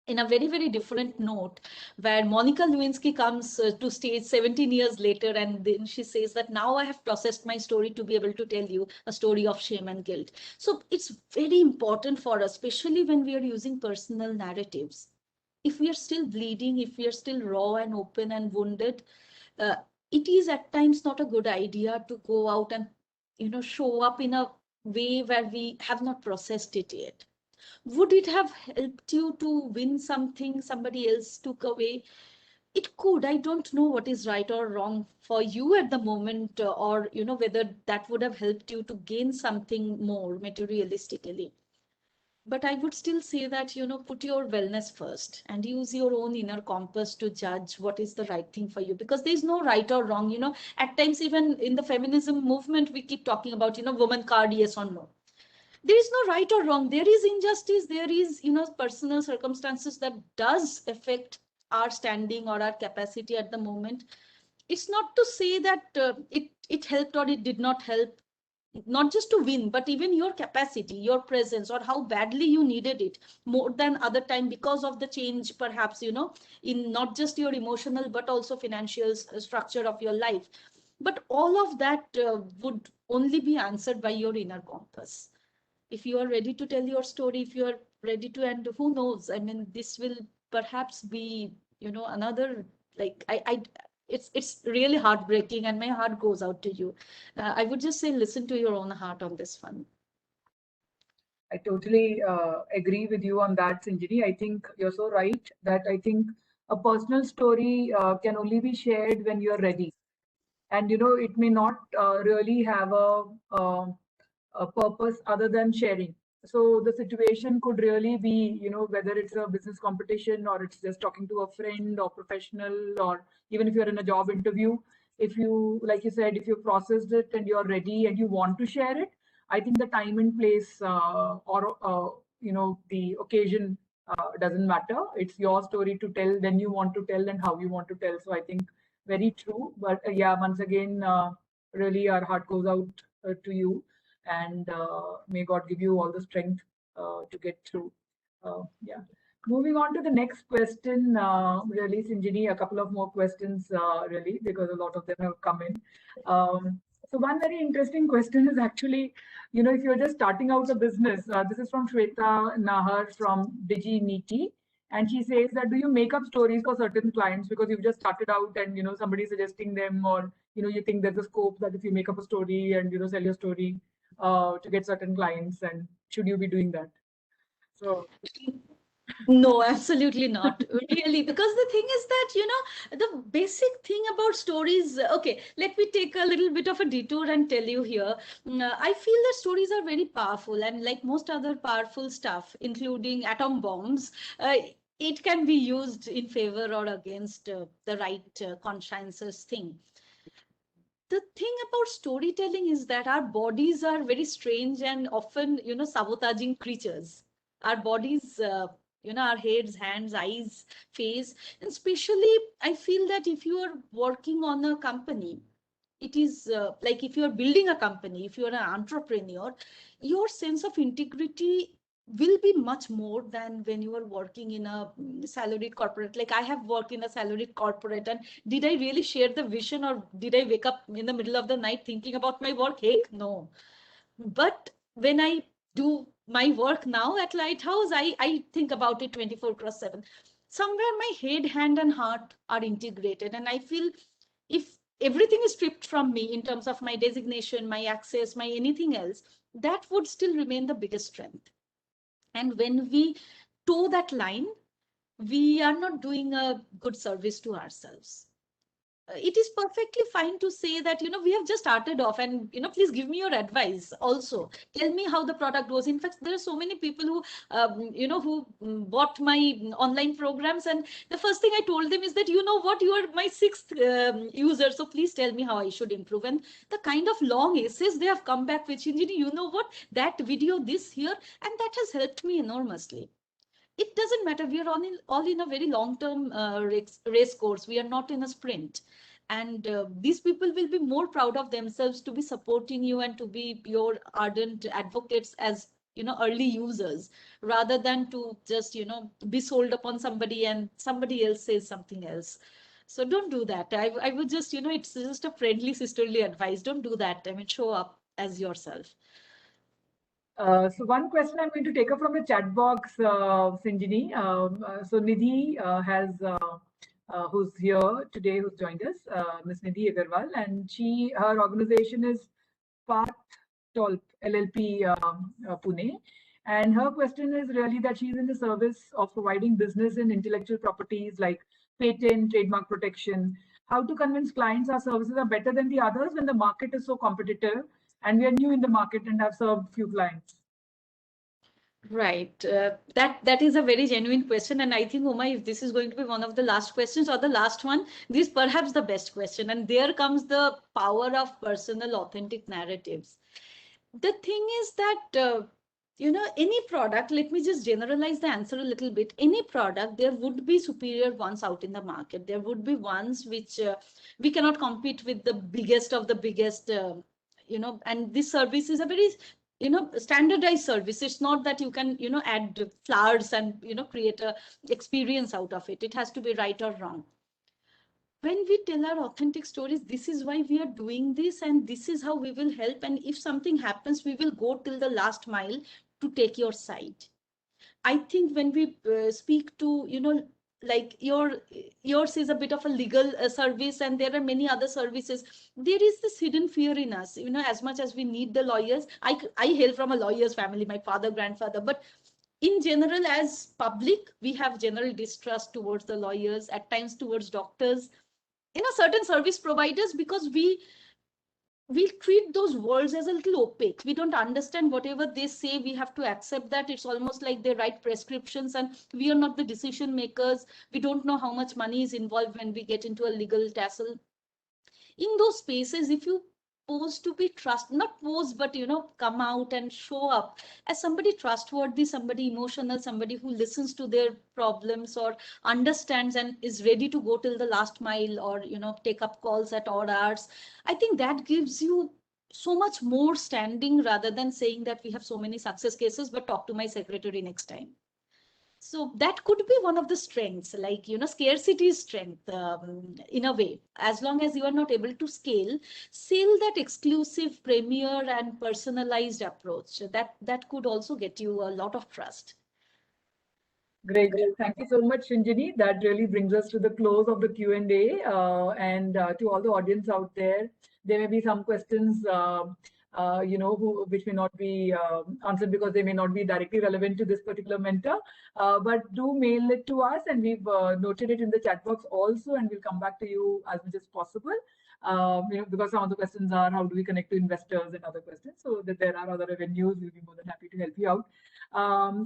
in a very, very different note, where Monica Lewinsky comes to stage 17 years later, and then she says that now I have processed my story to be able to tell you a story of shame and guilt. So it's very important for us, especially when we are using personal narratives. If we are still bleeding, if we are still raw and open and wounded, it is at times not a good idea to go out and show up in a way where we have not processed it yet. Would it have helped you to win something somebody else took away? It could. I don't know what is right or wrong for you at the moment, or whether that would have helped you to gain something more materialistically. But I would still say that put your wellness first and use your own inner compass to judge what is the right thing for you, because there is no right or wrong. At times, even in the feminism movement, we keep talking about woman card, yes or no. There is no right or wrong. There is injustice. There is personal circumstances that does affect our standing or our capacity at the moment. It's not to say that it helped or it did not help, not just to win, but even your capacity, your presence, or how badly you needed it more than other time because of the change, perhaps in not just your emotional but also financial structure of your life. But all of that would only be answered by your inner compass. If you are ready to tell your story, if you are ready to, and who knows, I mean, this will perhaps be another, like, it's really heartbreaking, and my heart goes out to you. I would just say, listen to your own heart on this one. I totally agree with you on that, Sanjini. I think you're so right that I think a personal story can only be shared when you're ready. And, it may not really have a purpose other than sharing. So the situation could really be, whether it's a business competition or it's just talking to a friend or professional, or even if you're in a job interview, if you, like you said, if you processed it and you're ready and you want to share it, I think the time and place or, the occasion doesn't matter. It's your story to tell, then you want to tell and how you want to tell. So I think very true. But yeah, once again, really our heart goes out to you, and may God give you all the strength to get through. Yeah. Moving on to the next question, really, Sanjini, a couple of more questions, really, because a lot of them have come in. So one very interesting question is actually, if you're just starting out a business, this is from Shweta Nahar from DigiNiti. And she says that, do you make up stories for certain clients because you've just started out and, somebody suggesting them, or, you think there's a scope that if you make up a story and, sell your story to get certain clients, and should you be doing that? So No, absolutely not. Really, because the thing is that, the basic thing about stories, okay, let me take a little bit of a detour and tell you here. I feel that stories are very powerful, and like most other powerful stuff, including atom bombs, it can be used in favor or against the right consciences thing. The thing about storytelling is that our bodies are very strange and often, sabotaging creatures. Our bodies, our heads, hands, eyes, face, and especially I feel that if you are working on a company, it is like if you are building a company, if you are an entrepreneur, your sense of integrity will be much more than when you are working in a salaried corporate. Like I have worked in a salaried corporate, and did I really share the vision, or did I wake up in the middle of the night thinking about my work? Heck no. But when I do my work now at Lighthouse, I think about it 24/7. Somewhere my head, hand, and heart are integrated. And I feel if everything is stripped from me in terms of my designation, my access, my anything else, that would still remain the biggest strength. And when we toe that line, we are not doing a good service to ourselves. It is perfectly fine to say that, we have just started off, and, please give me your advice also. Tell me how the product goes. In fact, there are so many people who, who bought my online programs. And the first thing I told them is that, you know what, you are my sixth user. So please tell me how I should improve. And the kind of long essays they have come back with, Shinjini, you know what, that video, this here, and that has helped me enormously. It doesn't matter. We are all in a very long-term race course. We are not in a sprint. And these people will be more proud of themselves to be supporting you and to be your ardent advocates as, early users, rather than to just, be sold upon somebody and somebody else says something else. So don't do that. I would just, it's just a friendly, sisterly advice. Don't do that. I mean, show up as yourself. So one question I'm going to take up from the chat box, Sinjini. So Nidhi who's here today, who's joined us, Ms. Nidhi Agarwal, and her organization is Path Tolp LLP Pune. And her question is really that she's in the service of providing business and intellectual properties like patent, trademark protection. How to convince clients our services are better than the others when the market is so competitive and we are new in the market and have served few clients? Right. That is a very genuine question. And I think, Uma, if this is going to be one of the last questions or the last one, this is perhaps the best question. And there comes the power of personal, authentic narratives. The thing is that, any product, let me just generalize the answer a little bit. Any product, there would be superior ones out in the market. There would be ones which we cannot compete with the biggest of the biggest, and this service is a very standardized service. It's not that you can add flowers and create a experience out of it. It has to be right or wrong. When we tell our authentic stories, this is why we are doing this, and this is how we will help. And if something happens, we will go till the last mile to take your side. I think when we speak to like yours is a bit of a legal service, and there are many other services. There is this hidden fear in us, as much as we need the lawyers. I hail from a lawyer's family, my father, grandfather, but in general, as public, we have general distrust towards the lawyers, at times towards doctors, certain service providers, because we treat those worlds as a little opaque. We don't understand whatever they say. We have to accept that. It's almost like they write prescriptions and we are not the decision makers. We don't know how much money is involved when we get into a legal tussle. In those spaces, if you pose to be not pose, but come out and show up as somebody trustworthy, somebody emotional, somebody who listens to their problems or understands and is ready to go till the last mile, or take up calls at odd hours, I think that gives you so much more standing, rather than saying that we have so many success cases, but talk to my secretary next time. So that could be one of the strengths, like, scarcity is strength in a way. As long as you are not able to scale that exclusive, premier and personalized approach, that could also get you a lot of trust. Great. Thank you so much, Shinjini. That really brings us to the close of the Q&A. And to all the audience out there may be some questions which may not be answered because they may not be directly relevant to this particular mentor. But do mail it to us, and we've noted it in the chat box also, and we'll come back to you as much as possible. Because some of the questions are how do we connect to investors and other questions. So that there are other avenues, we'll be more than happy to help you out.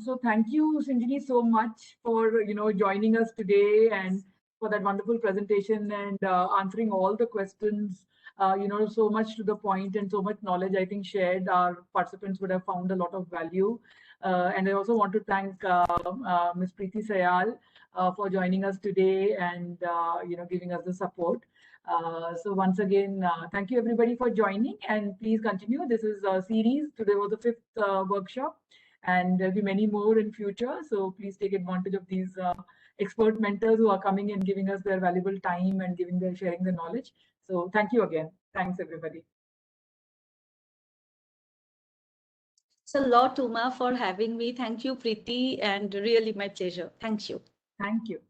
So thank you, Shinjini, so much for joining us today and for that wonderful presentation and answering all the questions. So much to the point and so much knowledge, I think, shared. Our participants would have found a lot of value. And I also want to thank Ms. Preeti Sayal for joining us today and giving us the support. So once again, thank you everybody for joining, and please continue. This is a series. Today was the 5th workshop, and there'll be many more in future. So please take advantage of these expert mentors who are coming and giving us their valuable time and sharing their knowledge. So thank you again. Thanks, everybody. It's a lot, Uma, for having me. Thank you, Preeti, and really my pleasure. Thank you. Thank you.